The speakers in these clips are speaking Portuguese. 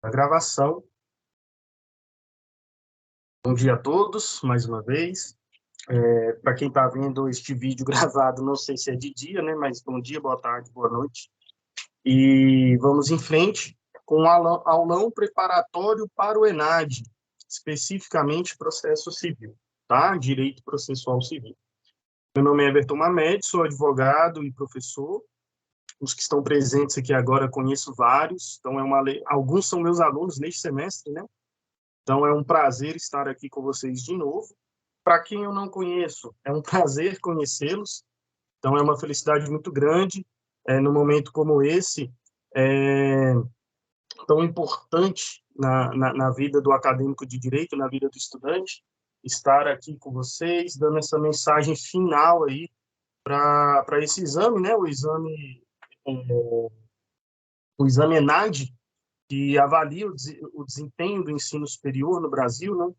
A gravação. Bom dia a todos, mais uma vez. Para quem está vendo este vídeo gravado, não sei se é de dia, né? Mas bom dia, boa tarde, boa noite. E vamos em frente com um aulão preparatório para o ENAD, especificamente processo civil, tá? Direito processual civil. Meu nome é Everton Mamed, sou advogado e professor. Os que estão presentes aqui agora conheço vários, então alguns são meus alunos neste semestre, né? Então, é um prazer estar aqui com vocês de novo. Para quem eu não conheço, é um prazer conhecê-los. Então, é uma felicidade muito grande, num momento como esse, tão importante na vida do acadêmico de direito, na vida do estudante, estar aqui com vocês, dando essa mensagem final aí para esse exame, né? O exame ENAD, que avalia o desempenho do ensino superior no Brasil, né?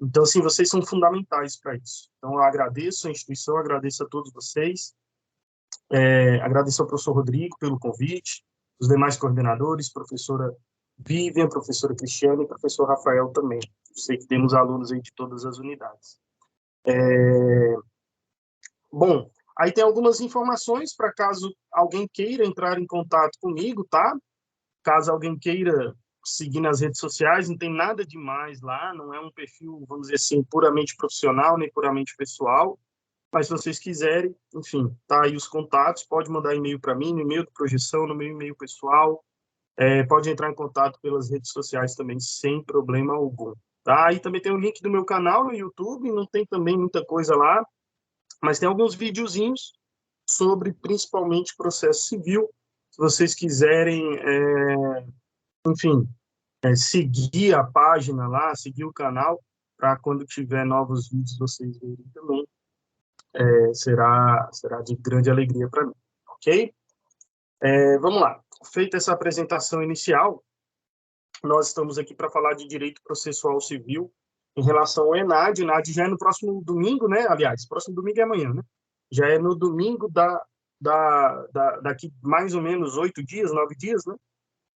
Então, assim, vocês são fundamentais para isso. Então, eu agradeço a instituição, agradeço a todos vocês, agradeço ao professor Rodrigo pelo convite, os demais coordenadores, professora Vivian, professora Cristiane e professor Rafael também. Eu sei que temos alunos aí de todas as unidades. Bom, aí tem algumas informações para caso alguém queira entrar em contato comigo, tá? Caso alguém queira seguir nas redes sociais, não tem nada demais lá, não é um perfil, vamos dizer assim, puramente profissional, nem puramente pessoal, mas se vocês quiserem, enfim, tá aí os contatos, pode mandar e-mail para mim, no e-mail do Projeção, no meu e-mail pessoal, pode entrar em contato pelas redes sociais também, sem problema algum. Tá? Aí também tem o link do meu canal no YouTube, não tem também muita coisa lá, mas tem alguns videozinhos sobre, principalmente, processo civil, se vocês quiserem, enfim, seguir a página lá, seguir o canal, para quando tiver novos vídeos vocês verem também, será de grande alegria para mim, ok? Vamos lá. Feita essa apresentação inicial, nós estamos aqui para falar de direito processual civil em relação ao ENAD. O ENAD já é no próximo domingo, né? Aliás, próximo domingo é amanhã, né? Já é no domingo daqui mais ou menos 8 dias, 9 dias, né?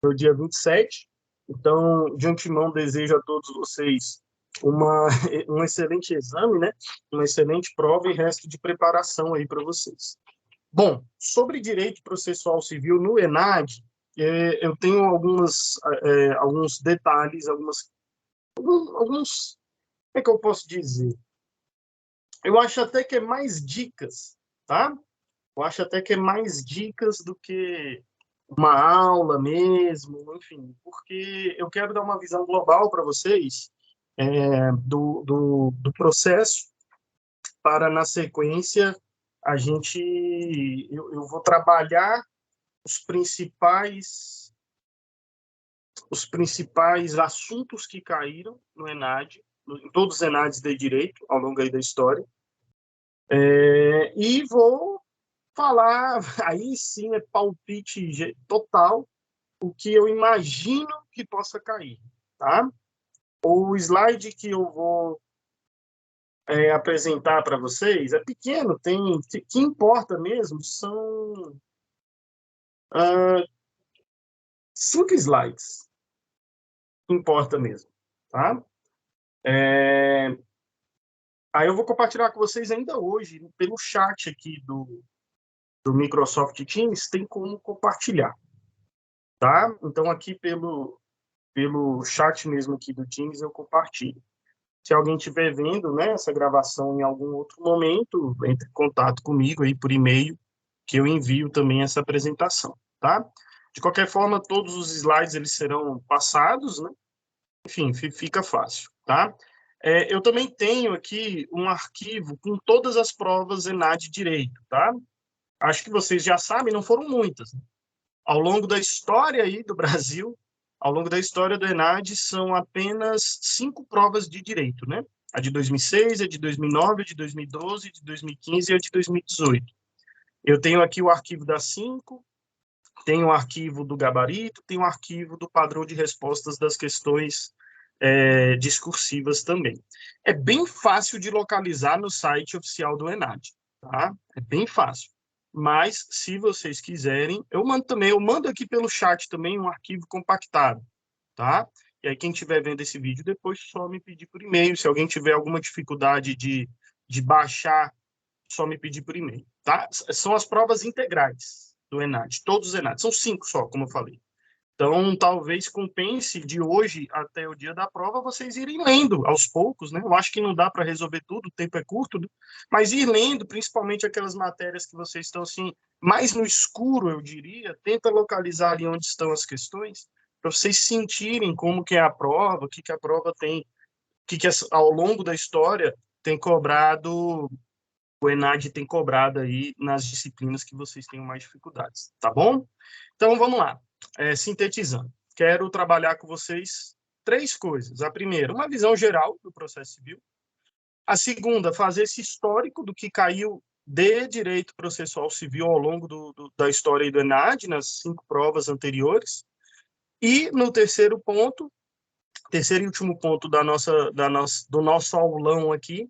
No dia 27. Então, de antemão, desejo a todos vocês um excelente exame, né? Uma excelente prova e resto de preparação aí para vocês. Bom, sobre direito processual civil no ENAD, eu tenho alguns detalhes, alguns, como é que eu posso dizer? Eu acho até que é mais dicas, tá? Eu acho até que é mais dicas do que uma aula mesmo, enfim, porque eu quero dar uma visão global para vocês do processo, para, na sequência, eu vou trabalhar os principais assuntos que caíram no ENAD, em todos os ENADs de direito, ao longo aí da história, e vou falar, aí sim é palpite total, o que eu imagino que possa cair, tá? O slide que eu vou apresentar para vocês é pequeno, o que importa mesmo são 5 slides, que importa mesmo, tá? Aí eu vou compartilhar com vocês ainda hoje, pelo chat aqui do Microsoft Teams, tem como compartilhar, tá? Então, aqui pelo chat mesmo aqui do Teams, eu compartilho. Se alguém estiver vendo, né, essa gravação em algum outro momento, entre em contato comigo aí por e-mail, que eu envio também essa apresentação, tá? De qualquer forma, todos os slides eles serão passados, né? Enfim, fica fácil, tá? Eu também tenho aqui um arquivo com todas as provas ENAD Direito, tá? Acho que vocês já sabem, não foram muitas, né? Ao longo da história aí do Brasil, ao longo da história do ENAD, são apenas 5 provas de direito, né? A de 2006, a de 2009, a de 2012, a de 2015 e a de 2018. Eu tenho aqui o arquivo das 5, tenho o arquivo do gabarito, tenho o arquivo do padrão de respostas das questões discursivas também. É bem fácil de localizar no site oficial do ENAD, tá? É bem fácil. Mas, se vocês quiserem, eu mando aqui pelo chat também um arquivo compactado. tá? E aí, quem estiver vendo esse vídeo depois, só me pedir por e-mail. Se alguém tiver alguma dificuldade de baixar, só me pedir por e-mail, tá? São as provas integrais do ENAD, todos os ENAD. São 5 só, como eu falei. Então, talvez compense de hoje até o dia da prova vocês irem lendo aos poucos, né? Eu acho que não dá para resolver tudo, o tempo é curto, né? Mas ir lendo, principalmente aquelas matérias que vocês estão assim mais no escuro, eu diria, tenta localizar ali onde estão as questões, para vocês sentirem como que é a prova, o que que a prova tem, o que ao longo da história tem cobrado, o ENAD tem cobrado aí nas disciplinas que vocês tenham mais dificuldades, tá bom? Então, vamos lá. Sintetizando, quero trabalhar com vocês 3 coisas. A primeira, uma visão geral do processo civil. A segunda, fazer esse histórico do que caiu de direito processual civil ao longo da história do ENAD, nas 5 provas anteriores. E no terceiro ponto, terceiro e último ponto do nosso aulão aqui,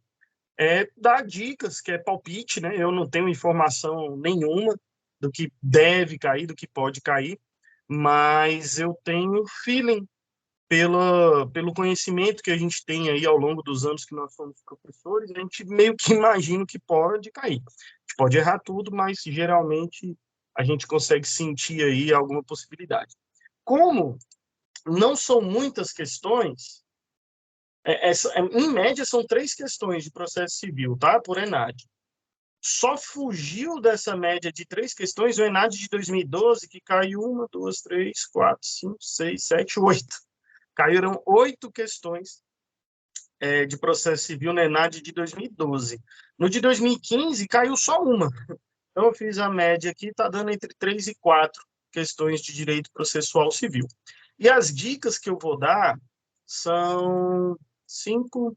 é dar dicas, que é palpite, né? Eu não tenho informação nenhuma do que deve cair, do que pode cair, mas eu tenho feeling pelo conhecimento que a gente tem aí ao longo dos anos que nós somos professores, a gente meio que imagina que pode cair. A gente pode errar tudo, mas geralmente a gente consegue sentir aí alguma possibilidade. Como não são muitas questões, em média são 3 questões de processo civil, tá? Por ENAD. Só fugiu dessa média de 3 questões o ENAD de 2012, que caiu 1, 2, 3, 4, 5, 6, 7, 8. Caíram 8 questões de processo civil no ENAD de 2012. No de 2015, caiu só uma. Então, eu fiz a média aqui, está dando entre 3 e 4 questões de direito processual civil. E as dicas que eu vou dar são 5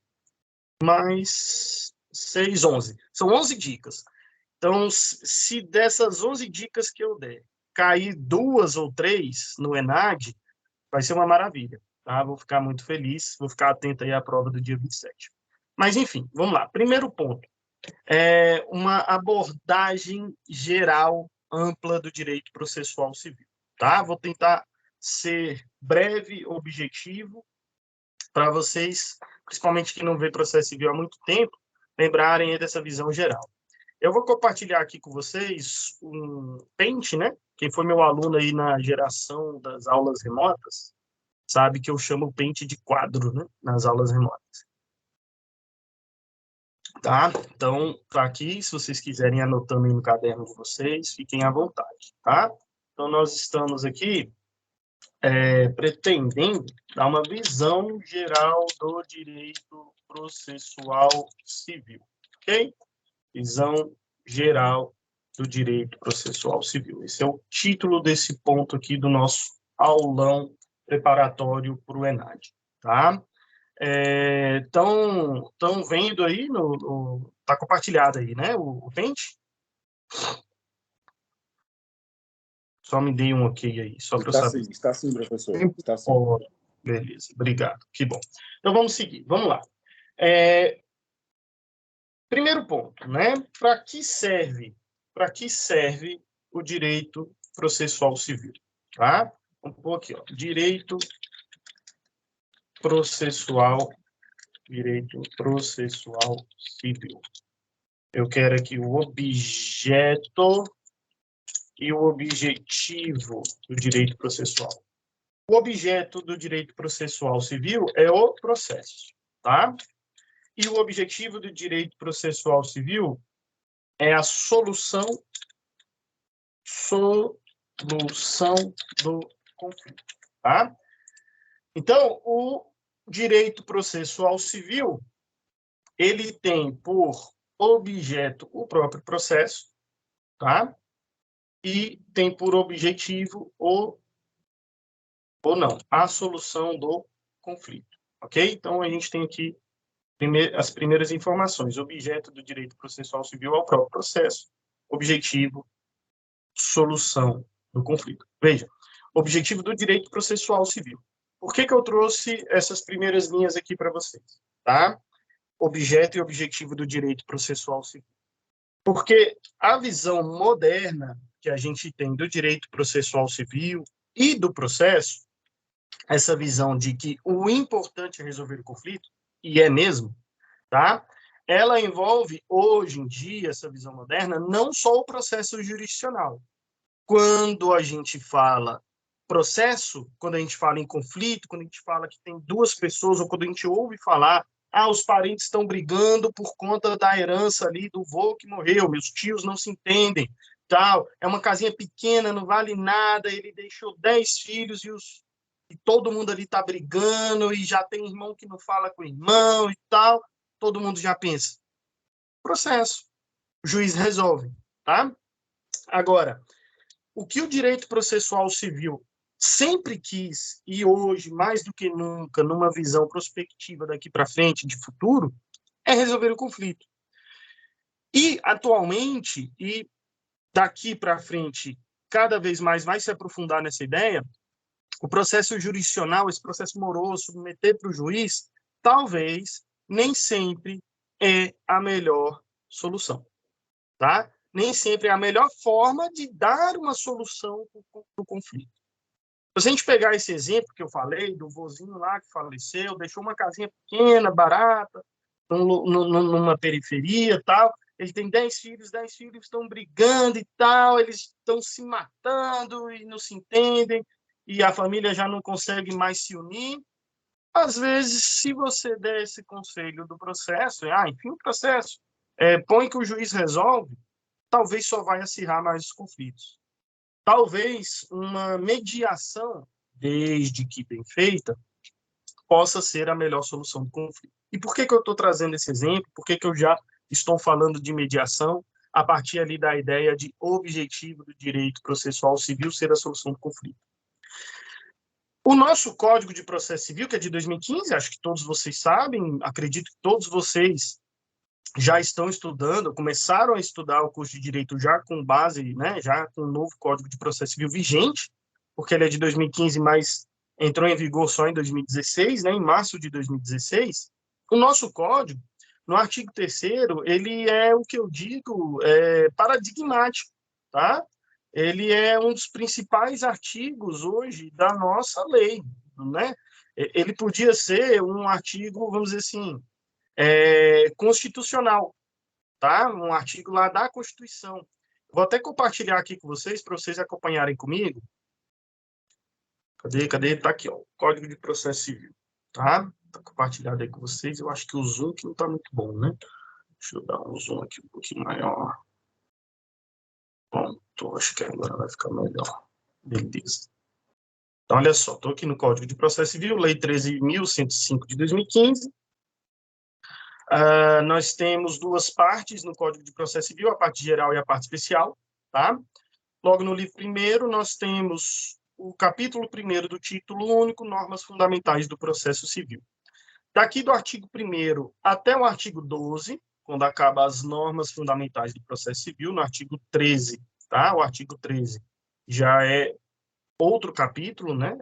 mais 6, 11. São 11 dicas. Então, se dessas 11 dicas que eu der, cair 2 ou 3 no ENAD, vai ser uma maravilha. Tá? Vou ficar muito feliz, vou ficar atento aí à prova do dia 27. Mas, enfim, vamos lá. Primeiro ponto, uma abordagem geral, ampla do direito processual civil. Tá? Vou tentar ser breve, objetivo, para vocês, principalmente que não vê processo civil há muito tempo, lembrarem dessa visão geral. Eu vou compartilhar aqui com vocês um Paint, né? Quem foi meu aluno aí na geração das aulas remotas, sabe que eu chamo o Paint de quadro, né? Nas aulas remotas. Tá? Então, tá aqui, se vocês quiserem anotando aí no caderno de vocês, fiquem à vontade, tá? Então, nós estamos aqui pretendendo dar uma visão geral do direito processual civil, ok? Visão geral do direito processual civil. Esse é o título desse ponto aqui do nosso aulão preparatório para o ENAD, tá? Estão vendo aí, tá compartilhado aí, né, o Paint? Só me dê um ok aí, só para eu saber. Está sim, professor. Está sim. Oh, beleza, obrigado, que bom. Então, vamos seguir, vamos lá. Primeiro ponto, né? Para que serve o direito processual civil? Tá? Vamos pôr aqui, ó, direito processual civil. Eu quero aqui o objeto e o objetivo do direito processual. O objeto do direito processual civil é o processo, tá? E o objetivo do direito processual civil é a solução do conflito, tá? Então, o direito processual civil, ele tem por objeto o próprio processo, tá? E tem por objetivo ou não, a solução do conflito, ok? Então, a gente tem aqui as primeiras informações. Objeto do direito processual civil é o próprio processo. Objetivo, solução do conflito. Veja, objetivo do direito processual civil. Por que eu trouxe essas primeiras linhas aqui para vocês? Tá? Objeto e objetivo do direito processual civil. Porque a visão moderna que a gente tem do direito processual civil e do processo essa visão de que o importante é resolver o conflito, e é mesmo, tá? Ela envolve, hoje em dia, essa visão moderna, não só o processo jurisdicional. Quando a gente fala processo, quando a gente fala em conflito, quando a gente fala que tem duas pessoas, ou quando a gente ouve falar, os parentes estão brigando por conta da herança ali do vô que morreu, meus tios não se entendem, tal, é uma casinha pequena, não vale nada, ele deixou 10 filhos e todo mundo ali está brigando, e já tem irmão que não fala com o irmão e tal, todo mundo já pensa. Processo. O juiz resolve, tá? Agora, o que o direito processual civil sempre quis, e hoje, mais do que nunca, numa visão prospectiva daqui para frente, de futuro, é resolver o conflito. E, atualmente, e daqui para frente, cada vez mais vai se aprofundar nessa ideia, o processo jurisdicional, esse processo moroso, submeter para o juiz, talvez, nem sempre é a melhor solução, tá? Nem sempre é a melhor forma de dar uma solução para o conflito. Se a gente pegar esse exemplo que eu falei, do vozinho lá que faleceu, deixou uma casinha pequena, barata, numa periferia e tal, ele tem 10 filhos estão brigando e tal, eles estão se matando e não se entendem, e a família já não consegue mais se unir. Às vezes, se você der esse conselho do processo, enfim, o processo, põe que o juiz resolve, talvez só vai acirrar mais os conflitos. Talvez uma mediação, desde que bem feita, possa ser a melhor solução do conflito. E por que eu estou trazendo esse exemplo? Por que eu já estou falando de mediação a partir ali da ideia de objetivo do direito processual civil ser a solução do conflito? O nosso Código de Processo Civil, que é de 2015, acho que todos vocês sabem, acredito que todos vocês já estão estudando, começaram a estudar o curso de Direito já com base, né, já com o novo Código de Processo Civil vigente, porque ele é de 2015, mas entrou em vigor só em 2016, né, em março de 2016. O nosso Código, no artigo 3º, ele é o que eu digo, paradigmático, tá? Ele é um dos principais artigos hoje da nossa lei, né? Ele podia ser um artigo, vamos dizer assim, constitucional, tá? Um artigo lá da Constituição. Vou até compartilhar aqui com vocês, para vocês acompanharem comigo. Cadê? Tá aqui, ó. Código de Processo Civil, tá? Tá compartilhado aí com vocês. Eu acho que o zoom aqui não tá muito bom, né? Deixa eu dar um zoom aqui um pouquinho maior. Pronto, acho que agora vai ficar melhor. Beleza. Então, olha só, estou aqui no Código de Processo Civil, Lei 13.105 de 2015. Nós temos duas partes no Código de Processo Civil, a parte geral e a parte especial, tá? Logo no livro primeiro, nós temos o capítulo 1º do título único, Normas Fundamentais do Processo Civil. Daqui do artigo 1º até o artigo 12, quando acaba as normas fundamentais do processo civil, no artigo 13, tá? O artigo 13 já é outro capítulo, né?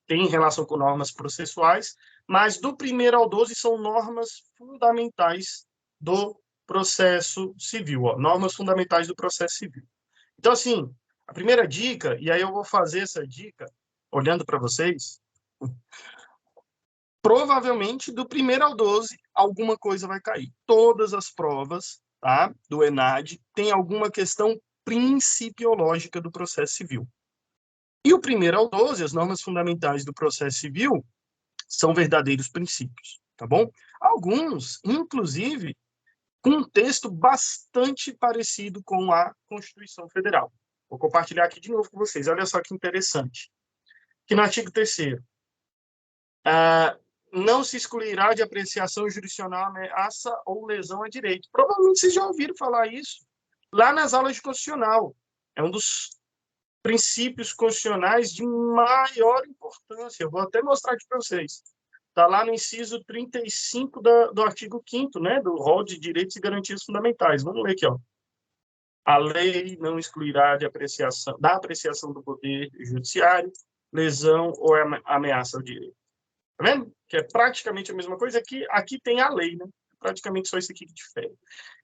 Tem relação com normas processuais, mas do 1º ao 12 são normas fundamentais do processo civil, ó, normas fundamentais do processo civil. Então, assim, a primeira dica, e aí eu vou fazer essa dica olhando para vocês, provavelmente do 1º ao 12 alguma coisa vai cair. Todas as provas, tá, do ENAD tem alguma questão principiológica do processo civil. E o 1º ao 12, as normas fundamentais do processo civil, são verdadeiros princípios, tá bom? Alguns, inclusive, com um texto bastante parecido com a Constituição Federal. Vou compartilhar aqui de novo com vocês. Olha só que interessante. Que no artigo 3º, não se excluirá de apreciação jurisdicional ameaça ou lesão a direito. Provavelmente vocês já ouviram falar isso lá nas aulas de constitucional. É um dos princípios constitucionais de maior importância. Eu vou até mostrar aqui para vocês. Está lá no inciso 35 do artigo 5º, né, do rol de direitos e garantias fundamentais. Vamos ler aqui, ó. A lei não excluirá da apreciação do poder judiciário lesão ou ameaça ao direito. Tá vendo? Que é praticamente a mesma coisa. Aqui tem a lei, né? Praticamente só isso aqui que difere.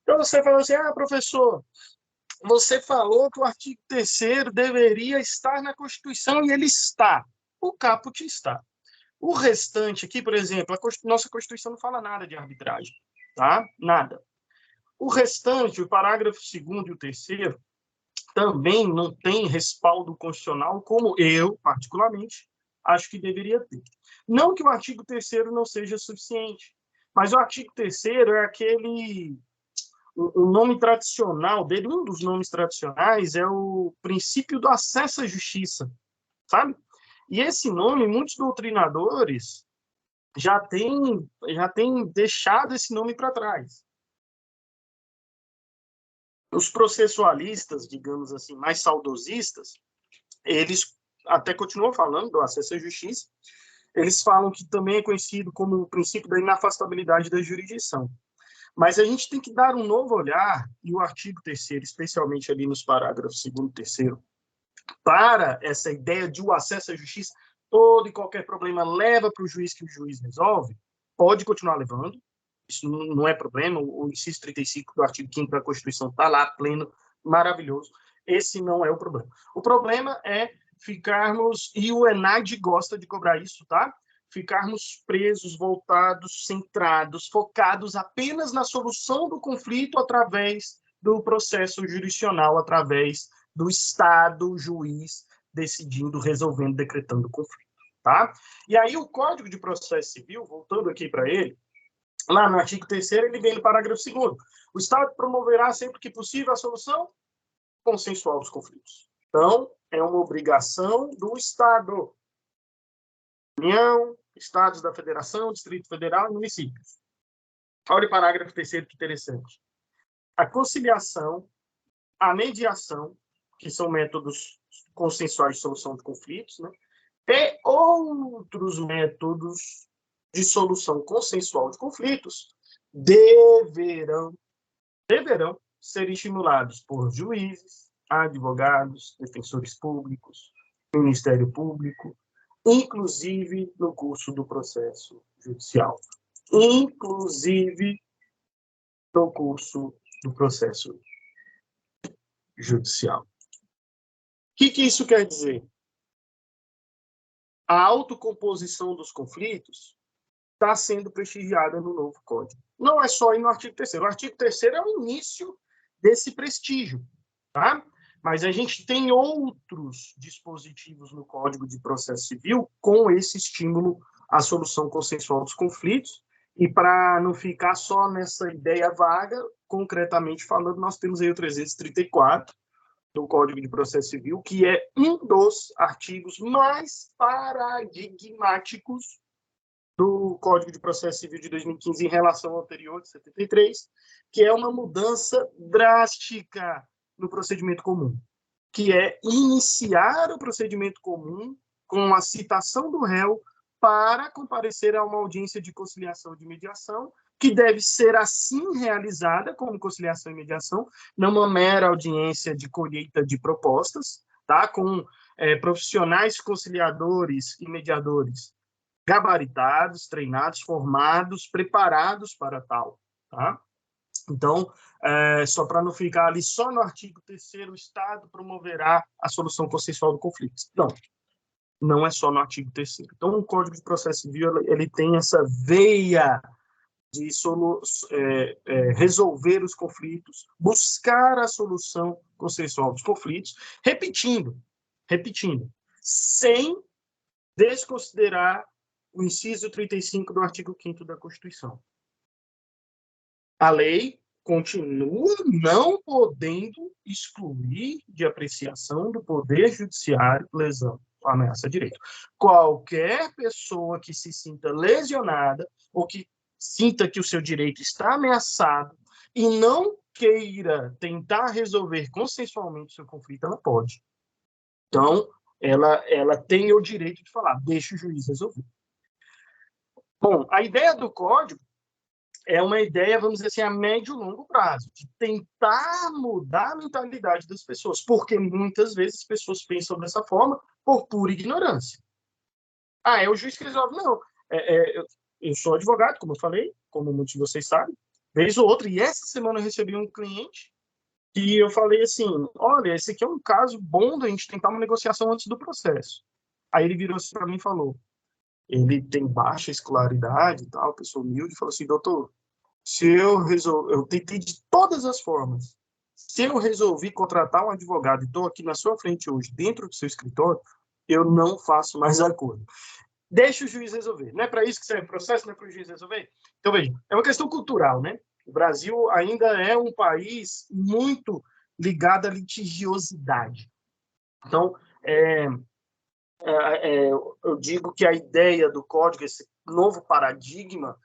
Então você fala assim, professor, você falou que o artigo 3º deveria estar na Constituição, e ele está. o caput está. O restante aqui, por exemplo, nossa Constituição não fala nada de arbitragem, tá? Nada. O restante, o parágrafo 2º e o 3º, também não tem respaldo constitucional, como eu, particularmente, acho que deveria ter. Não que o artigo 3º não seja suficiente, mas o artigo 3º é aquele... O nome tradicional dele, um dos nomes tradicionais, é o princípio do acesso à justiça, sabe? E esse nome, muitos doutrinadores já têm deixado esse nome para trás. Os processualistas, digamos assim, mais saudosistas, eles até continuam falando do acesso à justiça, eles falam que também é conhecido como o princípio da inafastabilidade da jurisdição. Mas a gente tem que dar um novo olhar, e o artigo 3º, especialmente ali nos parágrafos 2º e 3º, para essa ideia de o acesso à justiça, todo e qualquer problema leva para o juiz que o juiz resolve, pode continuar levando, isso não é problema, o inciso 35 do artigo 5º da Constituição está lá, pleno, maravilhoso, esse não é o problema. O problema é ficarmos, e o ENAD gosta de cobrar isso, tá? Ficarmos presos, voltados, centrados, focados apenas na solução do conflito através do processo jurisdicional, através do Estado, juiz, decidindo, resolvendo, decretando o conflito. Tá? E aí o Código de Processo Civil, voltando aqui para ele, lá no artigo 3º, ele vem no parágrafo 2º. O Estado promoverá sempre que possível a solução consensual dos conflitos. Então, é uma obrigação do Estado. União, Estados da Federação, Distrito Federal e municípios. Olha o parágrafo 3º, que interessante. A conciliação, a mediação, que são métodos consensuais de solução de conflitos, né? E outros métodos de solução consensual de conflitos deverão ser estimulados por juízes, advogados, defensores públicos, Ministério Público, inclusive no curso do processo judicial. Inclusive no curso do processo judicial. O que isso quer dizer? A autocomposição dos conflitos está sendo prestigiada no novo Código. Não é só aí no artigo 3º. O artigo 3º é o início desse prestígio, tá? Mas a gente tem outros dispositivos no Código de Processo Civil com esse estímulo à solução consensual dos conflitos. E para não ficar só nessa ideia vaga, concretamente falando, nós temos aí o 334 do Código de Processo Civil, que é um dos artigos mais paradigmáticos do Código de Processo Civil de 2015 em relação ao anterior, de 73, que é uma mudança drástica no procedimento comum, que é iniciar o procedimento comum com a citação do réu para comparecer a uma audiência de conciliação e de mediação, que deve ser assim realizada como conciliação e mediação, não uma mera audiência de colheita de propostas, tá? Com profissionais conciliadores e mediadores gabaritados, treinados, formados, preparados para tal. Tá? Então, só para não ficar ali só no artigo 3º, o Estado promoverá a solução consensual do conflito. Não é só no artigo 3º. Então, o Código de Processo Civil ele tem essa veia de resolver os conflitos, buscar a solução consensual dos conflitos, repetindo, sem desconsiderar o inciso 35 do artigo 5º da Constituição. A lei continua não podendo excluir de apreciação do Poder Judiciário lesão, ameaça a direito. Qualquer pessoa que se sinta lesionada ou que sinta que o seu direito está ameaçado e não queira tentar resolver consensualmente o seu conflito, ela pode. Então, ela tem o direito de falar, deixa o juiz resolver. Bom, a ideia do Código é uma ideia, vamos dizer assim, a médio e longo prazo, de tentar mudar a mentalidade das pessoas, porque muitas vezes as pessoas pensam dessa forma por pura ignorância. É o juiz que resolve. Não, eu sou advogado, como eu falei, como muitos de vocês sabem, vez ou outra, e essa semana eu recebi um cliente e eu falei assim, olha, esse aqui é um caso bom da gente tentar uma negociação antes do processo. Aí ele virou assim para mim e falou, ele tem baixa escolaridade e tal, pessoa humilde, falou assim, doutor, se eu tentei de todas as formas, se eu resolvi contratar um advogado e estou aqui na sua frente hoje, dentro do seu escritório, eu não faço mais acordo. Deixa o juiz resolver. Não é para isso que serve o processo, não é para o juiz resolver? Então, veja, é uma questão cultural, né? O Brasil ainda é um país muito ligado à litigiosidade. Então, eu digo que a ideia do código, esse novo paradigma,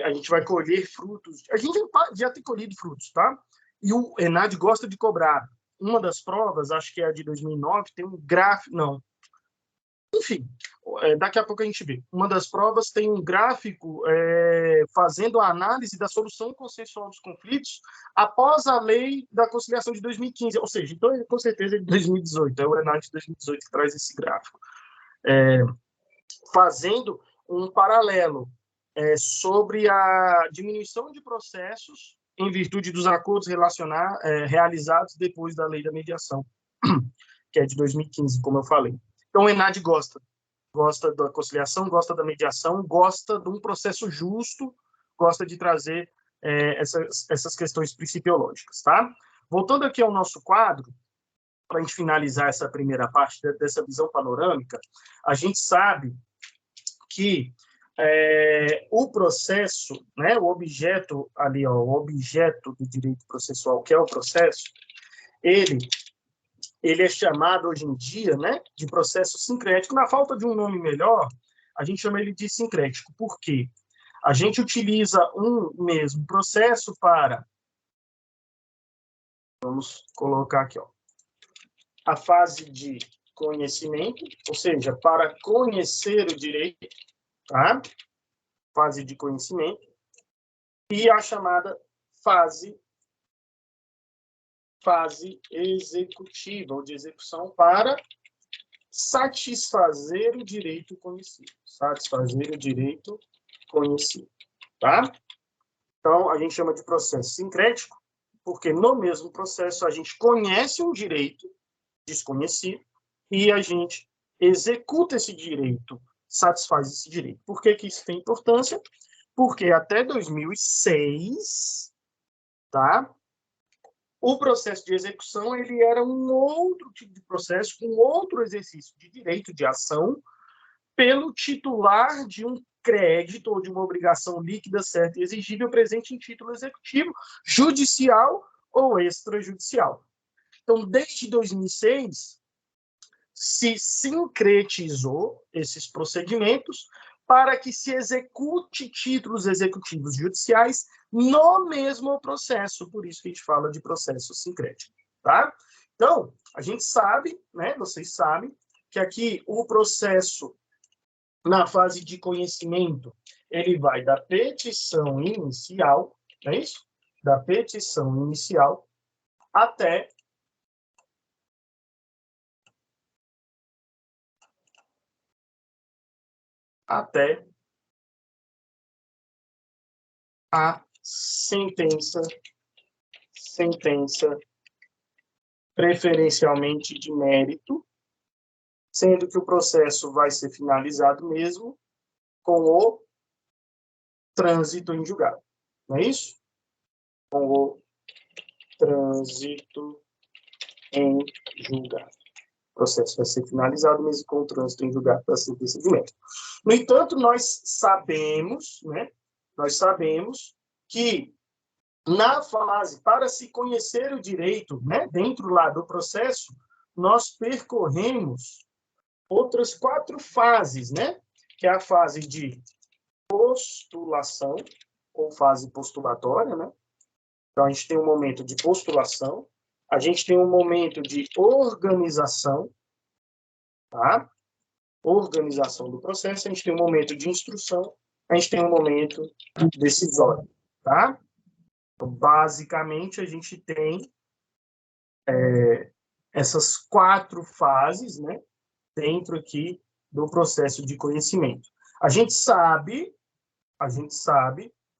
a gente vai colher frutos. A gente já tem colhido frutos, tá? E o ENAD gosta de cobrar. Uma das provas, acho que é a de 2009, tem um gráfico... Não. Enfim, daqui a pouco a gente vê. Uma das provas tem um gráfico fazendo a análise da solução consensual dos conflitos após a lei da conciliação de 2015. Ou seja, então, com certeza, é de 2018. É o ENAD de 2018 que traz esse gráfico. Fazendo um paralelo sobre a diminuição de processos em virtude dos acordos realizados depois da lei da mediação, que é de 2015, como eu falei. Então, o ENAD gosta da conciliação, gosta da mediação, gosta de um processo justo, gosta de trazer essas questões principiológicas, tá? Voltando aqui ao nosso quadro, para a gente finalizar essa primeira parte dessa visão panorâmica, a gente sabe que o processo, né, o objeto ali, ó, o objeto do direito processual, que é o processo, ele é chamado hoje em dia, né, de processo sincrético. Na falta de um nome melhor, a gente chama ele de sincrético. Por quê? A gente utiliza um mesmo processo para... Vamos colocar aqui, ó, a fase de conhecimento, ou seja, para conhecer o direito, tá? Fase de conhecimento, e a chamada fase executiva, ou de execução, para satisfazer o direito conhecido. Satisfazer o direito conhecido, tá? Então, a gente chama de processo sincrético, porque no mesmo processo a gente conhece um direito desconhecido e a gente executa esse direito, satisfaz esse direito. Por que isso tem importância? Porque até 2006, tá? O processo de execução ele era um outro tipo de processo, com outro exercício de direito de ação pelo titular de um crédito ou de uma obrigação líquida, certa e exigível presente em título executivo, judicial ou extrajudicial. Então, desde 2006, se sincretizou esses procedimentos para que se execute títulos executivos judiciais no mesmo processo. Por isso que a gente fala de processo sincrético, tá? Então, a gente sabe, né, vocês sabem, que aqui o processo, na fase de conhecimento, ele vai da petição inicial, não é isso? Da petição inicial até a sentença, preferencialmente de mérito, sendo que o processo vai ser finalizado mesmo com o trânsito em julgado. Não é isso? Com o trânsito em julgado. O processo vai ser finalizado mesmo com o trânsito em julgado da sentença de mérito. No entanto, nós sabemos, né? Nós sabemos que na fase, para se conhecer o direito, né, dentro lá do processo, nós percorremos outras 4 fases, né, que é a fase de postulação, ou fase postulatória, né? Então, a gente tem um momento de postulação, a gente tem um momento de organização, tá? Organização do processo, a gente tem um momento de instrução, a gente tem um momento decisório, tá? Então, basicamente, a gente tem essas 4 fases, né, dentro aqui do processo de conhecimento. A gente sabe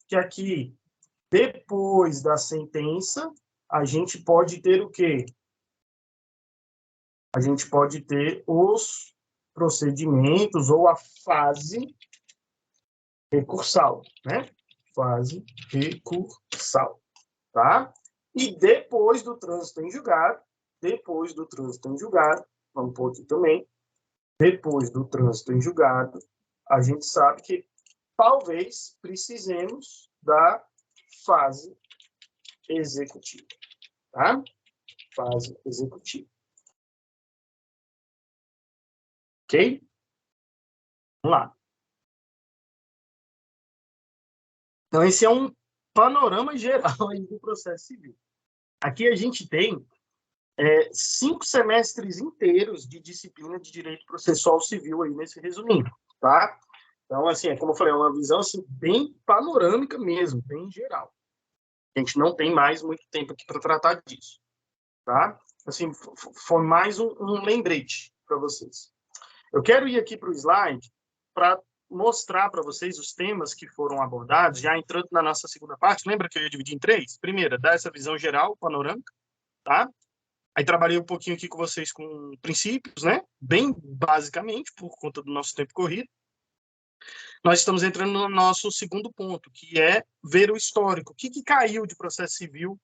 que aqui, depois da sentença, a gente pode ter o quê? A gente pode ter os procedimentos ou a fase recursal, né? Fase recursal, tá? E depois do trânsito em julgado, vamos pôr aqui também, depois do trânsito em julgado, a gente sabe que talvez precisemos da fase executiva, tá? Fase executiva. Ok? Vamos lá. Então, esse é um panorama geral aí do processo civil. Aqui a gente tem 5 semestres inteiros de disciplina de direito processual civil aí nesse resuminho, tá? Então, assim, como eu falei, é uma visão assim, bem panorâmica mesmo, bem geral. A gente não tem mais muito tempo aqui para tratar disso, tá? Assim, foi mais um lembrete para vocês. Eu quero ir aqui para o slide para mostrar para vocês os temas que foram abordados, já entrando na nossa segunda parte. Lembra que eu ia dividir em 3? Primeira, dar essa visão geral, panorâmica, tá? Aí trabalhei um pouquinho aqui com vocês com princípios, né? Bem basicamente, por conta do nosso tempo corrido. Nós estamos entrando no nosso segundo ponto, que é ver o histórico. O que caiu de processo civil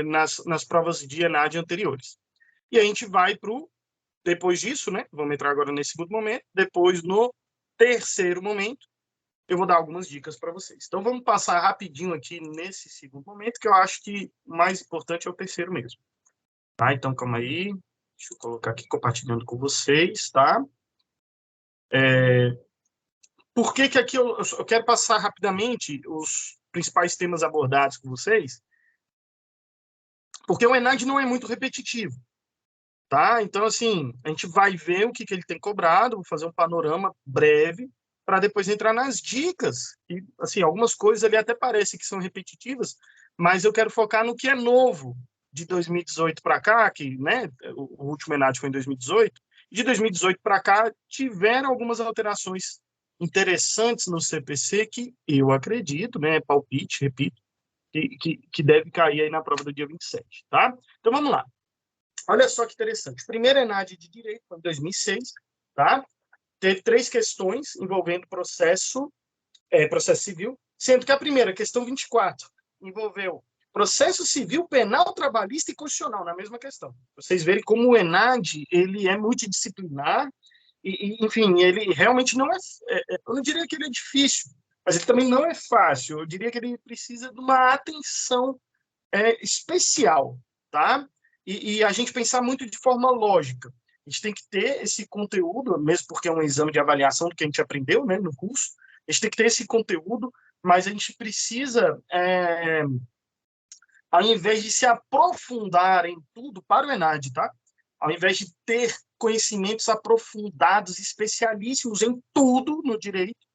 nas provas de ENAD anteriores. E a gente vai para o... Depois disso, né? Vamos entrar agora nesse segundo momento. Depois, no terceiro momento, eu vou dar algumas dicas para vocês. Então, vamos passar rapidinho aqui nesse segundo momento, que eu acho que o mais importante é o terceiro mesmo. Tá? Então, calma aí. Deixa eu colocar aqui, compartilhando com vocês, tá? Por que aqui eu quero passar rapidamente os principais temas abordados com vocês? Porque o ENAD não é muito repetitivo, tá? Então, assim, a gente vai ver o que ele tem cobrado, vou fazer um panorama breve, para depois entrar nas dicas. E, assim, algumas coisas ali até parecem que são repetitivas, mas eu quero focar no que é novo de 2018 para cá, que, né, o último ENAD foi em 2018, de 2018 para cá tiveram algumas alterações interessantes no CPC que eu acredito, né, palpite, repito, que deve cair aí na prova do dia 27, tá? Então, vamos lá. Olha só que interessante. Primeiro ENAD de Direito, foi em 2006, tá? Teve 3 questões envolvendo processo civil, sendo que a primeira, questão 24, envolveu processo civil, penal, trabalhista e constitucional, na mesma questão. Vocês verem como o ENAD ele é multidisciplinar enfim, ele realmente não eu não diria que ele é difícil, mas ele também não é fácil. Eu diria que ele precisa de uma atenção especial, tá? E a gente pensar muito de forma lógica. A gente tem que ter esse conteúdo, mesmo porque é um exame de avaliação do que a gente aprendeu, né, no curso. A gente tem que ter esse conteúdo, mas a gente precisa, ao invés de se aprofundar em tudo, para o ENAD, tá? Ao invés de ter conhecimentos aprofundados, especialíssimos em tudo no direito,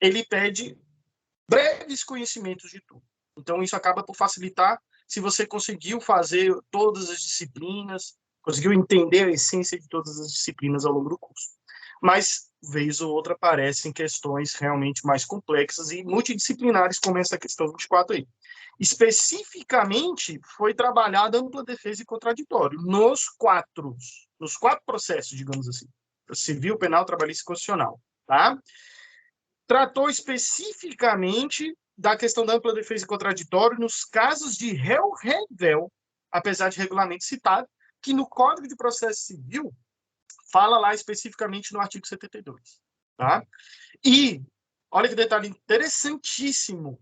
ele pede breves conhecimentos de tudo. Então, isso acaba por facilitar se você conseguiu fazer todas as disciplinas, conseguiu entender a essência de todas as disciplinas ao longo do curso. Mas, vez ou outra, aparecem questões realmente mais complexas e multidisciplinares, como essa questão 24 aí. Especificamente, foi trabalhada ampla defesa e contraditório nos quatro processos, digamos assim. Civil, penal, trabalhista e constitucional. Tá? Tratou especificamente da questão da ampla defesa e contraditório nos casos de réu-revel, apesar de regulamento citado, que no Código de Processo Civil fala lá especificamente no artigo 72. Tá? E, olha que detalhe interessantíssimo,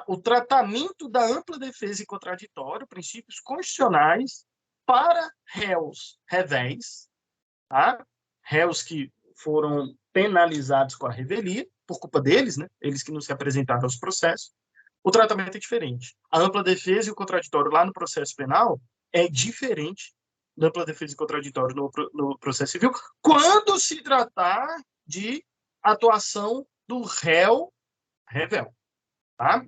o tratamento da ampla defesa e contraditório, princípios constitucionais, para réus, tá? Réus que foram penalizados com a revelia, por culpa deles, né? Eles que não se apresentaram aos processos. O tratamento é diferente. A ampla defesa e o contraditório lá no processo penal é diferente da ampla defesa e contraditório no processo civil, quando se tratar de atuação do réu-revel. Tá?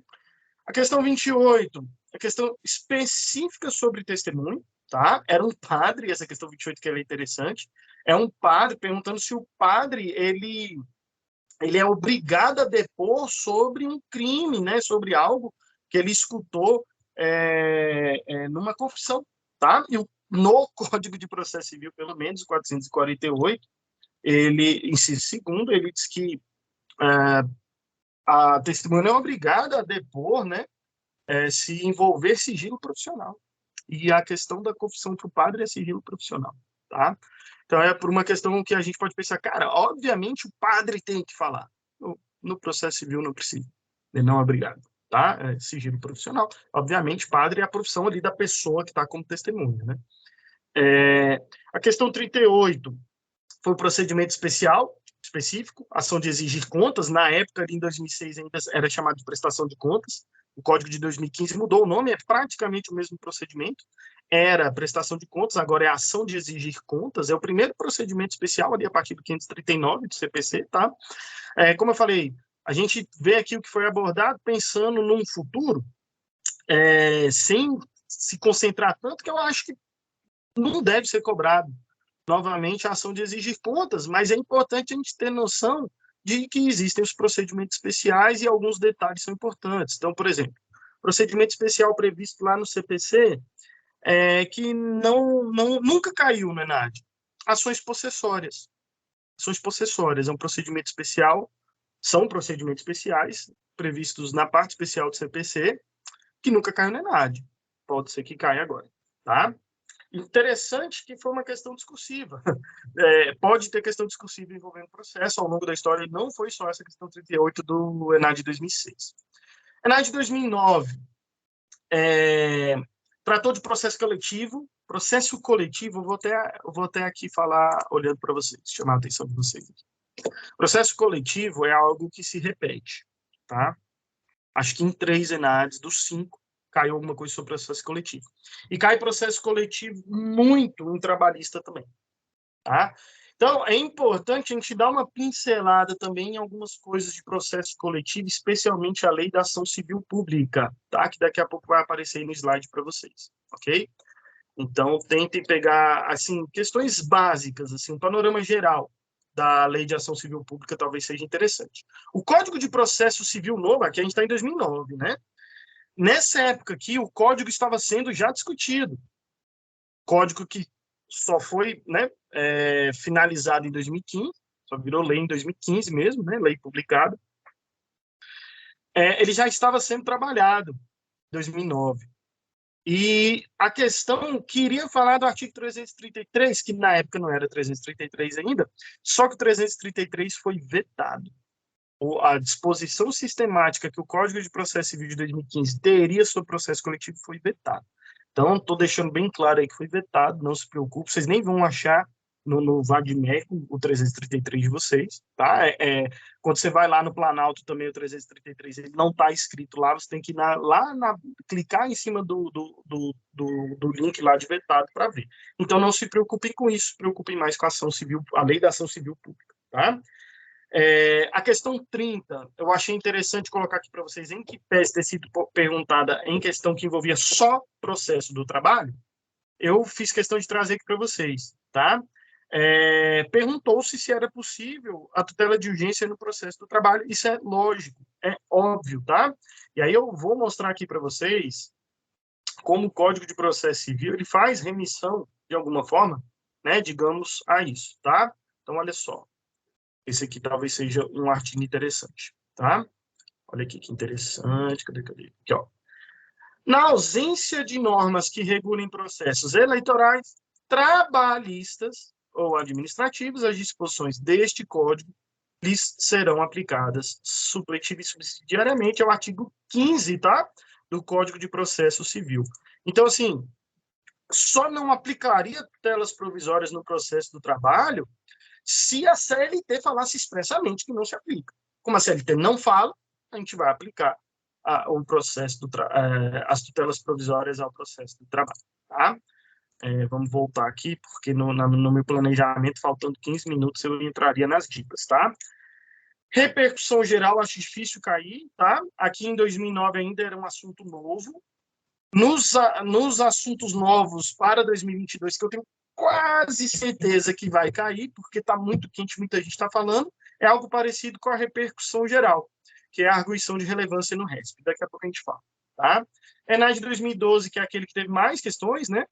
A questão 28, a questão específica sobre testemunho, tá? Era um padre, essa questão 28 que é interessante, é um padre perguntando se o padre ele é obrigado a depor sobre um crime, né? Sobre algo que ele escutou numa confissão, tá? E no Código de Processo Civil, pelo menos, 448, ele, inciso segundo, ele diz que a testemunha é obrigada a depor, né, se envolver sigilo profissional. E a questão da confissão para o padre é sigilo profissional, tá? Então, é por uma questão que a gente pode pensar, cara, obviamente o padre tem que falar. No processo civil não precisa. Ele não é obrigado, tá? É sigilo profissional. Obviamente, padre é a profissão ali da pessoa que está como testemunha, né? A questão 38 foi o procedimento específico, ação de exigir contas. Na época, ali em 2006, ainda era chamado de prestação de contas. O Código de 2015 mudou o nome, é praticamente o mesmo procedimento. Era prestação de contas, agora é ação de exigir contas. É o primeiro procedimento especial ali a partir do 539 do CPC, tá? Como eu falei, a gente vê aqui o que foi abordado pensando num futuro, sem se concentrar tanto, que eu acho que não deve ser cobrado novamente a ação de exigir contas, mas é importante a gente ter noção de que existem os procedimentos especiais e alguns detalhes são importantes. Então, por exemplo, procedimento especial previsto lá no CPC, que nunca caiu, né, Nádia? Ações possessórias. Ações possessórias é um procedimento especial, são procedimentos especiais previstos na parte especial do CPC, que nunca caiu na ENAD. Pode ser que caia agora, tá? Interessante que foi uma questão discursiva. Pode ter questão discursiva envolvendo o processo ao longo da história, e não foi só essa questão 38 do ENAD 2006. ENAD 2009 tratou de processo coletivo. Processo coletivo, eu vou até aqui falar, olhando para vocês, chamar a atenção de vocês aqui. Processo coletivo é algo que se repete, tá? Acho que em 3 ENADs dos 5 caiu alguma coisa sobre processo coletivo. E cai processo coletivo muito em trabalhista também, tá? Então, é importante a gente dar uma pincelada também em algumas coisas de processo coletivo, especialmente a lei da ação civil pública, tá? Que daqui a pouco vai aparecer aí no slide para vocês, ok? Então, tentem pegar, assim, questões básicas, assim, um panorama geral da Lei de Ação Civil Pública talvez seja interessante. O Código de Processo Civil novo, aqui a gente está em 2009, né? Nessa época aqui, o código estava sendo já discutido. Código que só foi, né, finalizado em 2015, só virou lei em 2015 mesmo, né, lei publicada. Ele já estava sendo trabalhado em 2009. E a questão, queria falar do artigo 333, que na época não era 333 ainda, só que o 333 foi vetado. A disposição sistemática que o Código de Processo Civil de 2015 teria sobre processo coletivo foi vetado. Então, estou deixando bem claro aí que foi vetado, não se preocupe, vocês nem vão achar no VADMER o 333 de vocês, tá? Quando você vai lá no Planalto também, o 333, ele não está escrito lá, você tem que ir clicar em cima do link lá de vetado para ver. Então, não se preocupem com isso, se preocupem mais com a ação civil, a lei da ação civil pública, tá? A questão 30, eu achei interessante colocar aqui para vocês, em que pese ter sido perguntada em questão que envolvia só processo do trabalho, eu fiz questão de trazer aqui para vocês, tá? Perguntou-se se era possível a tutela de urgência no processo do trabalho. Isso é lógico, é óbvio, tá? E aí eu vou mostrar aqui para vocês como o Código de Processo Civil ele faz remissão, de alguma forma, né, digamos, a isso, tá? Então, olha só. Esse aqui talvez seja um artigo interessante, tá? Olha aqui que interessante. Cadê? Aqui, ó. Na ausência de normas que regulem processos eleitorais, trabalhistas ou administrativos, as disposições deste Código lhes serão aplicadas supletiva e subsidiariamente ao artigo 15, tá? Do Código de Processo Civil. Então, assim, só não aplicaria tutelas provisórias no processo do trabalho se a CLT falasse expressamente que não se aplica. Como a CLT não fala, a gente vai aplicar o processo as tutelas provisórias ao processo do trabalho. Tá? Vamos voltar aqui, porque no meu planejamento, faltando 15 minutos, eu entraria nas dicas. Tá? Repercussão geral, acho difícil cair. Tá? Aqui em 2009 ainda era um assunto novo. Nos assuntos novos para 2022, que eu tenho quase certeza que vai cair, porque está muito quente, muita gente está falando, é algo parecido com a repercussão geral, que é a arguição de relevância no RESP. Daqui a pouco a gente fala. Tá? ENAD 2012, que é aquele que teve mais questões, né?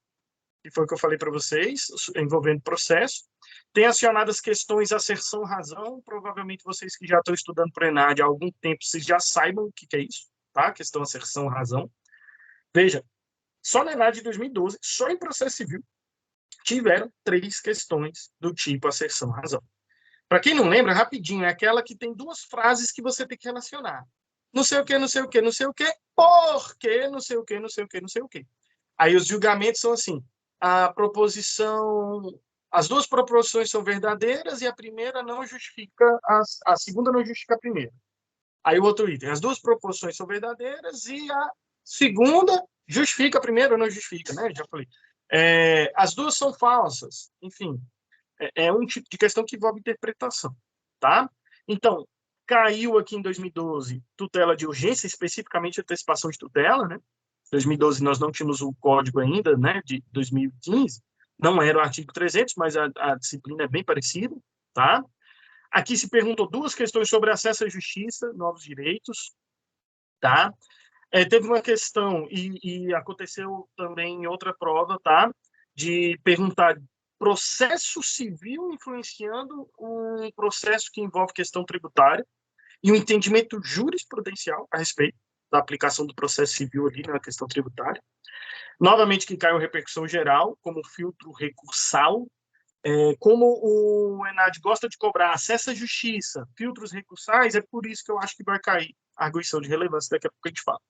que foi o que eu falei para vocês, envolvendo processo. Tem acionadas questões asserção-razão, provavelmente vocês que já estão estudando para o ENAD há algum tempo, vocês já saibam o que é isso, tá? Questão asserção-razão. Veja, só na ENAD de 2012, só em processo civil, tiveram 3 questões do tipo asserção-razão. Para quem não lembra, rapidinho, é aquela que tem 2 frases que você tem que relacionar. Não sei o que, não sei o que, não sei o que, porque não sei o que, não sei o que, não sei o que. Aí os julgamentos são assim, as 2 proposições são verdadeiras e a primeira não justifica, a segunda não justifica a primeira. Aí o outro item, as 2 proposições são verdadeiras e a segunda justifica a primeira ou não justifica, né? Já falei. As 2 são falsas, enfim. É um tipo de questão que envolve interpretação, tá? Então, caiu aqui em 2012 tutela de urgência, especificamente antecipação de tutela, né? Em 2012 nós não tínhamos o código ainda, né, de 2015, não era o artigo 300, mas a disciplina é bem parecida, tá? Aqui se perguntou 2 questões sobre acesso à justiça, novos direitos, tá? Teve uma questão, e aconteceu também em outra prova, tá? De perguntar processo civil influenciando um processo que envolve questão tributária e um entendimento jurisprudencial a respeito da aplicação do processo civil ali na questão tributária. Novamente, que caiu repercussão geral, como filtro recursal. Como o ENAD gosta de cobrar acesso à justiça, filtros recursais, é por isso que eu acho que vai cair a arguição de relevância, daqui a pouco a gente fala.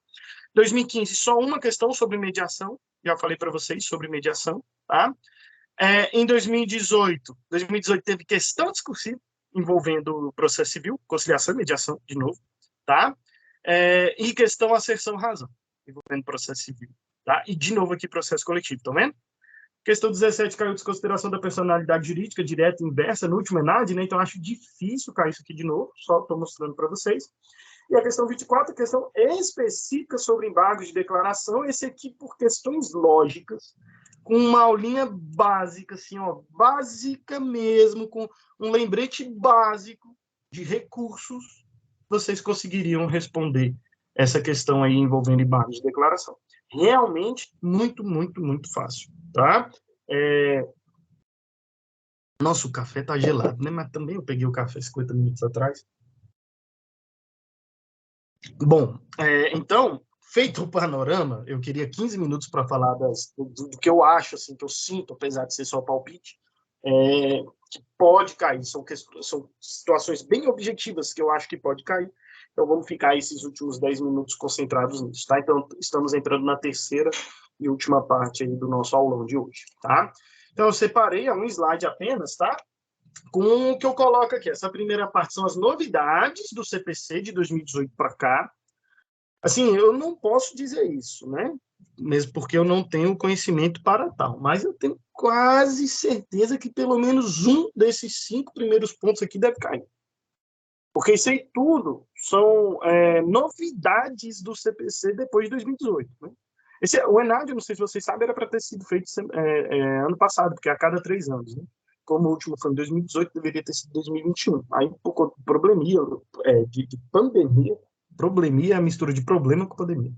2015, só uma questão sobre mediação, já falei para vocês sobre mediação, tá? Em 2018 teve questão discursiva envolvendo processo civil, conciliação e mediação, de novo, tá? E questão asserção-razão, envolvendo processo civil, tá? E, de novo, aqui, processo coletivo, estão vendo? Questão 17 caiu desconsideração da personalidade jurídica, direta e inversa, no último ENAD, né? Então, acho difícil cair isso aqui de novo, só estou mostrando para vocês. E a questão 24, questão específica sobre embargos de declaração, esse aqui por questões lógicas, com uma aulinha básica, assim, ó, básica mesmo, com um lembrete básico de recursos, vocês conseguiriam responder essa questão aí envolvendo embargos de declaração. Realmente, muito, muito, muito fácil, tá? Nossa, o café tá gelado, né? Mas também eu peguei o café 50 minutos atrás. Bom, então, feito o panorama, eu queria 15 minutos para falar do que eu acho, assim, que eu sinto, apesar de ser só palpite, que pode cair. São situações bem objetivas que eu acho que pode cair. Então, vamos ficar esses últimos 10 minutos concentrados nisso, tá? Então, estamos entrando na terceira e última parte aí do nosso aulão de hoje, tá? Então, eu separei um slide apenas, tá? Com o que eu coloco aqui. Essa primeira parte são as novidades do CPC de 2018 para cá. Assim, eu não posso dizer isso, né? Mesmo porque eu não tenho conhecimento para tal. Mas eu tenho quase certeza que pelo menos um desses 5 primeiros pontos aqui deve cair. Porque isso aí tudo são novidades do CPC depois de 2018. Né? O ENAD, não sei se vocês sabem, era para ter sido feito ano passado, porque é a cada 3 anos. Né? Como o último foi em 2018, deveria ter sido 2021. Aí, por conta de probleminha, de pandemia, probleminha é a mistura de problema com pandemia.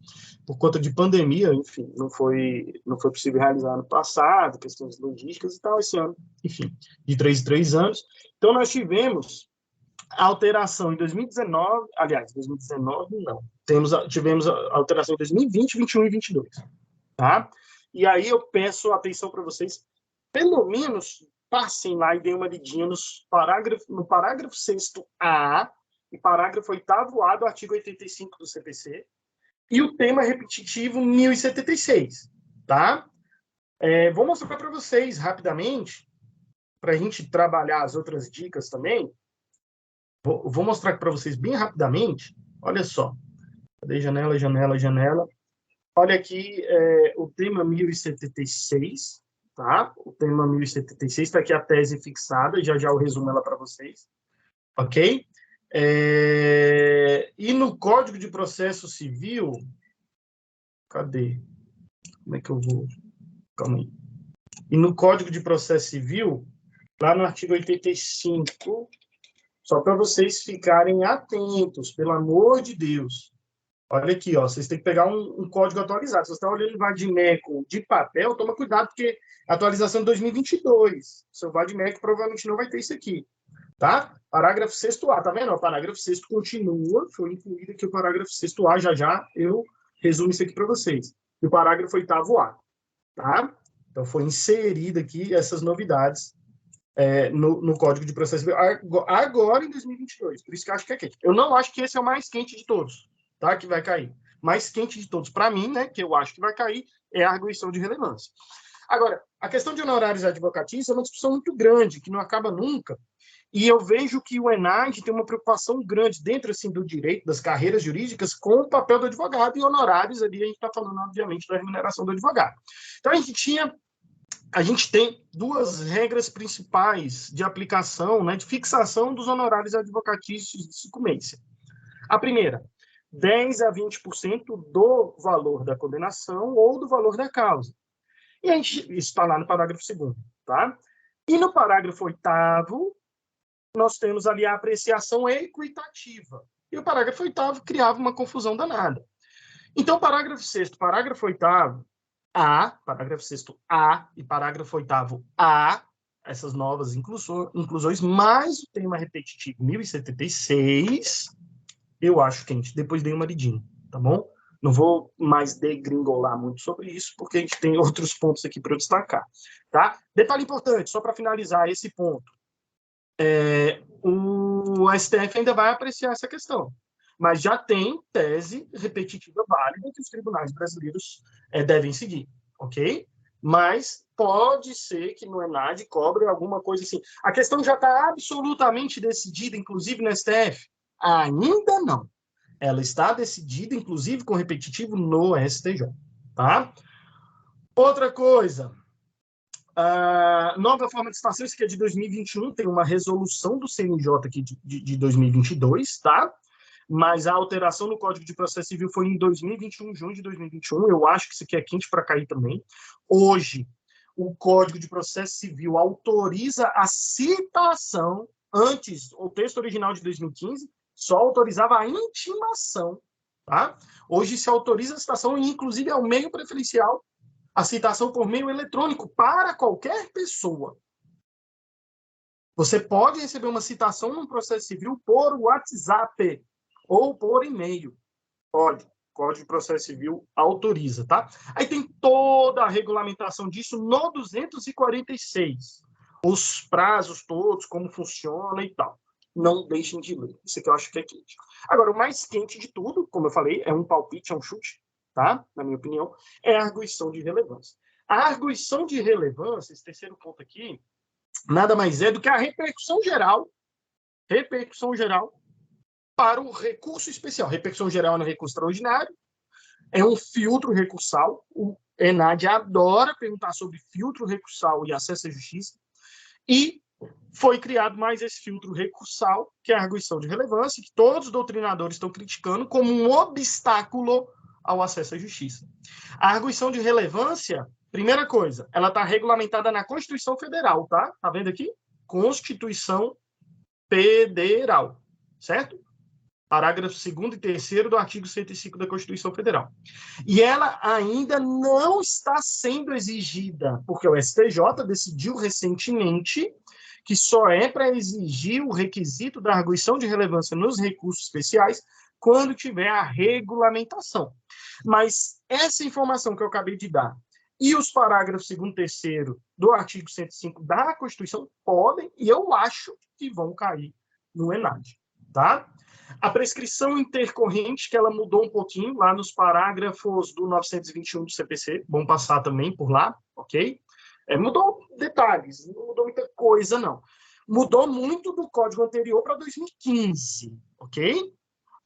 Por conta de pandemia, enfim, não foi possível realizar ano passado, questões logísticas e tal, esse ano, enfim, de 3 em 3 anos. Então, nós tivemos a alteração em 2019, aliás, 2019 não, tivemos a alteração em 2020, 21 e 22, tá? E aí eu peço atenção para vocês, pelo menos passem lá e deem uma lidinha no parágrafo 6º-A e parágrafo 8º-A do artigo 85 do CPC e o tema repetitivo 1076, tá? Vou mostrar para vocês rapidamente, para a gente trabalhar as outras dicas também. Vou mostrar para vocês bem rapidamente. Olha só. Cadê janela, janela, janela? Olha aqui o tema 1076, tá? O tema 1076 está aqui a tese fixada, já eu resumo ela para vocês, ok? E no Código de Processo Civil, cadê? Como é que eu vou? Calma aí. E no Código de Processo Civil, lá no artigo 85, só para vocês ficarem atentos, pelo amor de Deus. Olha aqui, ó, vocês têm que pegar um código atualizado. Se você está olhando o Vadimeco de papel, toma cuidado, porque atualização de 2022. Seu Vadimeco provavelmente não vai ter isso aqui, tá? Parágrafo 6º A, tá vendo? O parágrafo 6º continua, foi incluído aqui o parágrafo 6º A, já eu resumo isso aqui para vocês. E o parágrafo 8º A, tá? Então, foi inserido aqui essas novidades no Código de Processo Civil agora em 2022. Por isso que eu acho que é quente. Eu não acho que esse é o mais quente de todos, tá? Que vai cair. Mais quente de todos, para mim, né? Que eu acho que vai cair, é a arguição de relevância. Agora, a questão de honorários advocatícios é uma discussão muito grande, que não acaba nunca. E eu vejo que o ENAD tem uma preocupação grande dentro assim, do direito, das carreiras jurídicas, com o papel do advogado e honorários ali, a gente está falando, obviamente, da remuneração do advogado. Então, a gente tem duas regras principais de aplicação, né, de fixação dos honorários advocatícios de sucumbência. A primeira, 10% a 20% do valor da condenação ou do valor da causa. E isso está lá no parágrafo 2º, tá? E no parágrafo 8º, nós temos ali a apreciação equitativa. E o parágrafo 8º criava uma confusão danada. Então, parágrafo 6º, parágrafo 8º, A, parágrafo 6º A e parágrafo 8º A, essas novas inclusões, mais o tema repetitivo 1076, eu acho que a gente depois dei uma lidinha, tá bom? Não vou mais degringolar muito sobre isso, porque a gente tem outros pontos aqui para eu destacar, tá? Detalhe importante, só para finalizar esse ponto. O STF ainda vai apreciar essa questão, mas já tem tese repetitiva válida que os tribunais brasileiros devem seguir, ok? Mas pode ser que no ENAD cobre alguma coisa assim. A questão já está absolutamente decidida, inclusive no STF? Ainda não. Ela está decidida, inclusive com repetitivo, no STJ, tá? Outra coisa, nova forma de estação, isso que é de 2021, tem uma resolução do CNJ aqui de 2022, tá? Mas a alteração no Código de Processo Civil foi em 2021, junho de 2021. Eu acho que isso aqui é quente para cair também. Hoje, o Código de Processo Civil autoriza a citação. Antes, o texto original de 2015 só autorizava a intimação, tá? Hoje se autoriza a citação e, inclusive, é o meio preferencial a citação por meio eletrônico para qualquer pessoa. Você pode receber uma citação num processo civil por WhatsApp ou por e-mail. Pode. Código de Processo Civil autoriza, tá? Aí tem toda a regulamentação disso no 246. Os prazos todos, como funciona e tal. Não deixem de ler. Isso aqui eu acho que é quente. Agora, o mais quente de tudo, como eu falei, é um palpite, é um chute, tá? Na minha opinião, é a arguição de relevância. A arguição de relevância, esse terceiro ponto aqui, nada mais é do que a repercussão geral para o recurso especial. Repercussão geral no recurso extraordinário é um filtro recursal. O ENAD adora perguntar sobre filtro recursal e acesso à justiça. E foi criado mais esse filtro recursal, que é a arguição de relevância, que todos os doutrinadores estão criticando como um obstáculo ao acesso à justiça. A arguição de relevância, primeira coisa, ela está regulamentada na Constituição Federal, tá? Tá vendo aqui? Constituição Federal, certo? Parágrafo 2º e 3º do artigo 105 da Constituição Federal. E ela ainda não está sendo exigida, porque o STJ decidiu recentemente que só é para exigir o requisito da arguição de relevância nos recursos especiais quando tiver a regulamentação. Mas essa informação que eu acabei de dar e os parágrafos 2º e 3º do artigo 105 da Constituição podem, e eu acho que vão cair no ENAD, tá? A prescrição intercorrente, que ela mudou um pouquinho lá nos parágrafos do 921 do CPC, vamos passar também por lá, ok? Mudou detalhes, não mudou muita coisa, não. Mudou muito do código anterior para 2015, ok?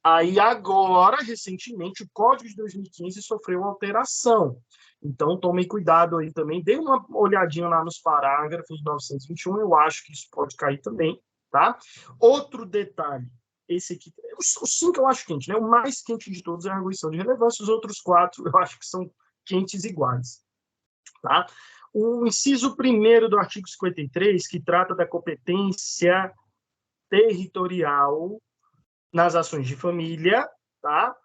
Aí agora, recentemente, o código de 2015 sofreu alteração. Então, tomem cuidado aí também. Dê uma olhadinha lá nos parágrafos 921, eu acho que isso pode cair também, tá? Outro detalhe, esse aqui, os 5 eu acho quente, né? O mais quente de todos é a arguição de relevância, os outros 4 eu acho que são quentes iguais, tá? O inciso 1º do artigo 53, que trata da competência territorial nas ações de família, tá?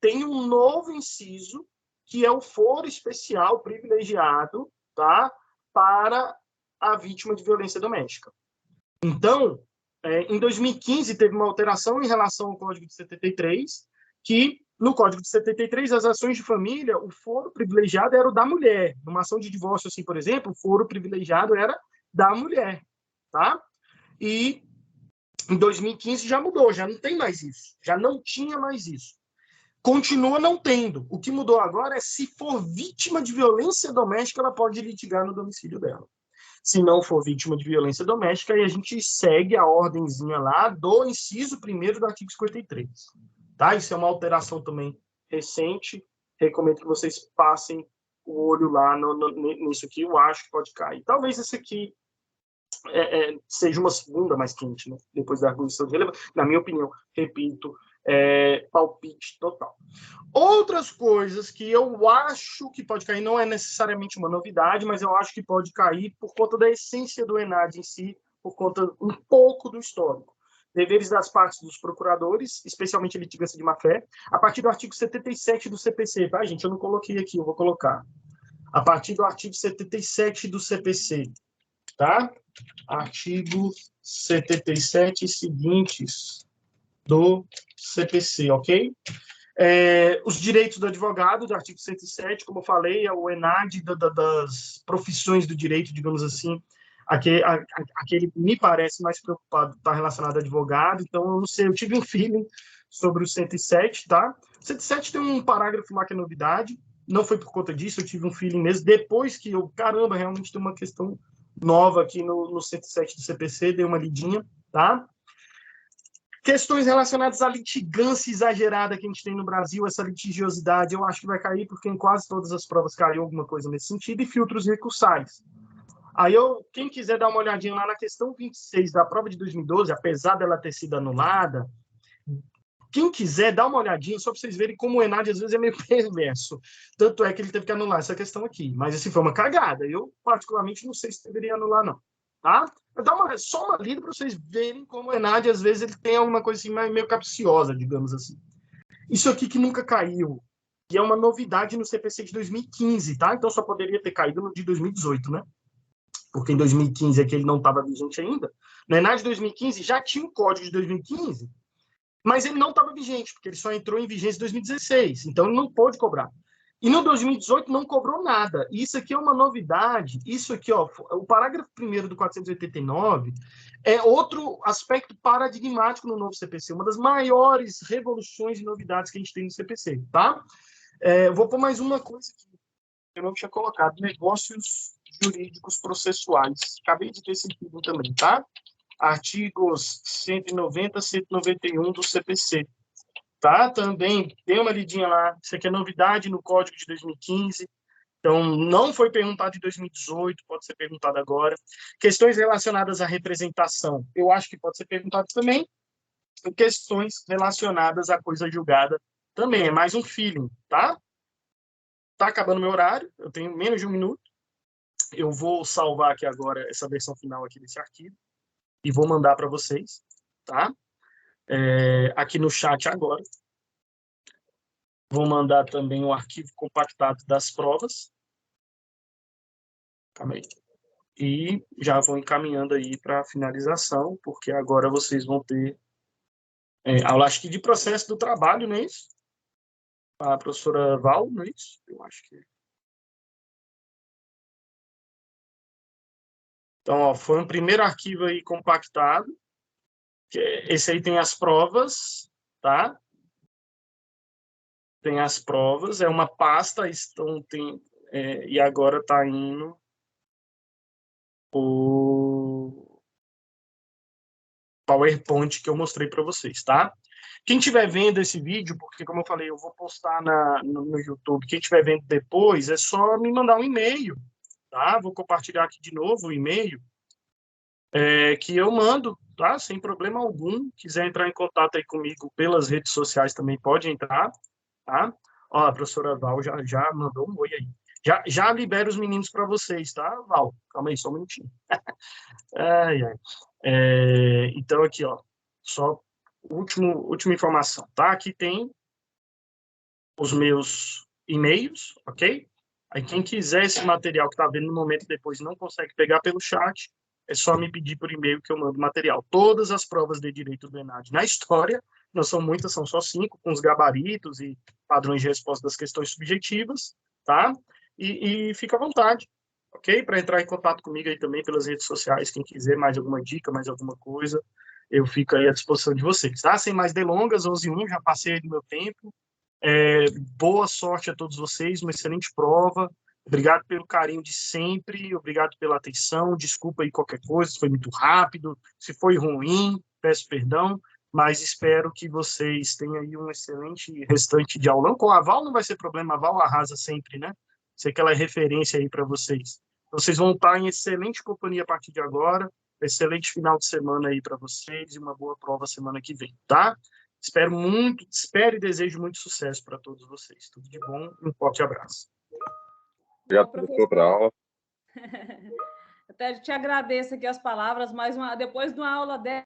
tem um novo inciso, que é o foro especial privilegiado, tá? Para a vítima de violência doméstica. Então, em 2015, teve uma alteração em relação ao Código de 73, que, no Código de 73, as ações de família, o foro privilegiado era o da mulher. Numa ação de divórcio, assim, por exemplo, o foro privilegiado era da mulher, tá? E em 2015 já mudou, já não tem mais isso. Já não tinha mais isso. Continua não tendo. O que mudou agora é se for vítima de violência doméstica, ela pode litigar no domicílio dela. Se não for vítima de violência doméstica, aí a gente segue a ordenzinha lá do inciso 1º do artigo 53. Tá? Isso é uma alteração também recente. Recomendo que vocês passem o olho lá nisso aqui. Eu acho que pode cair. Talvez esse aqui seja uma segunda mais quente, né? Depois da arguição de relevância. Na minha opinião, repito, palpite total. Outras coisas que eu acho que pode cair, não é necessariamente uma novidade, mas eu acho que pode cair por conta da essência do ENAD em si, por conta um pouco do histórico. Deveres das partes dos procuradores, especialmente a litigância de má-fé, a partir do artigo 77 do CPC, tá, gente? Eu não coloquei aqui, eu vou colocar. A partir do artigo 77 do CPC, tá? Artigo 77 seguintes do CPC, ok? Os direitos do advogado, do artigo 107, como eu falei, é o ENAD das profissões do direito, digamos assim, aquele me parece mais preocupado está relacionado ao advogado, então eu não sei, eu tive um feeling sobre o 107, tá? O 107 tem um parágrafo lá que é novidade, não foi por conta disso, eu tive um feeling mesmo, depois que caramba, realmente tem uma questão nova aqui no 107 do CPC, dei uma lidinha, tá? Questões relacionadas à litigância exagerada que a gente tem no Brasil, essa litigiosidade, eu acho que vai cair, porque em quase todas as provas caiu alguma coisa nesse sentido, e filtros recursais. Aí, quem quiser dar uma olhadinha lá na questão 26 da prova de 2012, apesar dela ter sido anulada, quem quiser dar uma olhadinha, só para vocês verem como o ENAD às vezes é meio perverso. Tanto é que ele teve que anular essa questão aqui. Mas, assim, foi uma cagada. Eu, particularmente, não sei se deveria anular, não. Tá? Dá só uma lida para vocês verem como o ENAD, às vezes, ele tem alguma coisa assim, meio capciosa, digamos assim. Isso aqui que nunca caiu. E é uma novidade no CPC de 2015, tá? Então só poderia ter caído no de 2018, né? Porque em 2015 é que ele não estava vigente ainda. No ENAD de 2015 já tinha um código de 2015, mas ele não estava vigente, porque ele só entrou em vigência em 2016, então ele não pôde cobrar. E no 2018 não cobrou nada. Isso aqui é uma novidade. Isso aqui, ó, o parágrafo 1º do 489 é outro aspecto paradigmático no novo CPC, uma das maiores revoluções e novidades que a gente tem no CPC, tá? Vou pôr mais uma coisa aqui, que eu não tinha colocado, negócios jurídicos processuais. Acabei de ter esse artigo também, tá? Artigos 190, 191 do CPC. Tá? Também dei uma lidinha lá. Isso aqui é novidade no Código de 2015. Então, não foi perguntado em 2018, pode ser perguntado agora. Questões relacionadas à representação, eu acho que pode ser perguntado também. E questões relacionadas à coisa julgada também. É mais um feeling, tá? Tá acabando meu horário, eu tenho menos de 1 minuto. Eu vou salvar aqui agora essa versão final aqui desse arquivo e vou mandar para vocês, tá? Aqui no chat agora. Vou mandar também o arquivo compactado das provas. Calma aí. E já vou encaminhando aí para a finalização, porque agora vocês vão ter aula, acho que de processo do trabalho, não é isso? A professora Val, não é isso? Eu acho que... Então, ó, foi um primeiro arquivo aí compactado. Esse aí tem as provas, tá? Tem as provas, é uma pasta, e agora está indo o PowerPoint que eu mostrei para vocês, tá? Quem estiver vendo esse vídeo, porque, como eu falei, eu vou postar no YouTube, quem estiver vendo depois, é só me mandar um e-mail, tá? Vou compartilhar aqui de novo o e-mail, que eu mando, tá? Sem problema algum. Quiser entrar em contato aí comigo pelas redes sociais também pode entrar, tá? Ó, a professora Val já mandou um oi aí. Já libero os meninos para vocês, tá, Val? Calma aí, só um minutinho. Ai, ai. Então, aqui, ó, só última informação, tá? Aqui tem os meus e-mails, ok? Aí quem quiser esse material que está vendo no momento depois não consegue pegar pelo chat, é só me pedir por e-mail que eu mando material. Todas as provas de direito do ENAD na história, não são muitas, são só 5, com os gabaritos e padrões de resposta das questões subjetivas, tá? E fica à vontade, ok? Para entrar em contato comigo aí também pelas redes sociais, quem quiser mais alguma dica, mais alguma coisa, eu fico aí à disposição de vocês, tá? Sem mais delongas, 11h01, já passei do meu tempo. Boa sorte a todos vocês, uma excelente prova. Obrigado pelo carinho de sempre, obrigado pela atenção. Desculpa aí qualquer coisa, se foi muito rápido, se foi ruim, peço perdão, mas espero que vocês tenham aí um excelente restante de aulão. Com a Val não vai ser problema, a Val arrasa sempre, né? Sei que ela é referência aí para vocês. Vocês vão estar em excelente companhia a partir de agora. Excelente final de semana aí para vocês e uma boa prova semana que vem, tá? Espero e desejo muito sucesso para todos vocês. Tudo de bom, um forte abraço. Obrigado, professor, pela aula. Até te agradeço aqui as palavras, depois de uma aula dessa,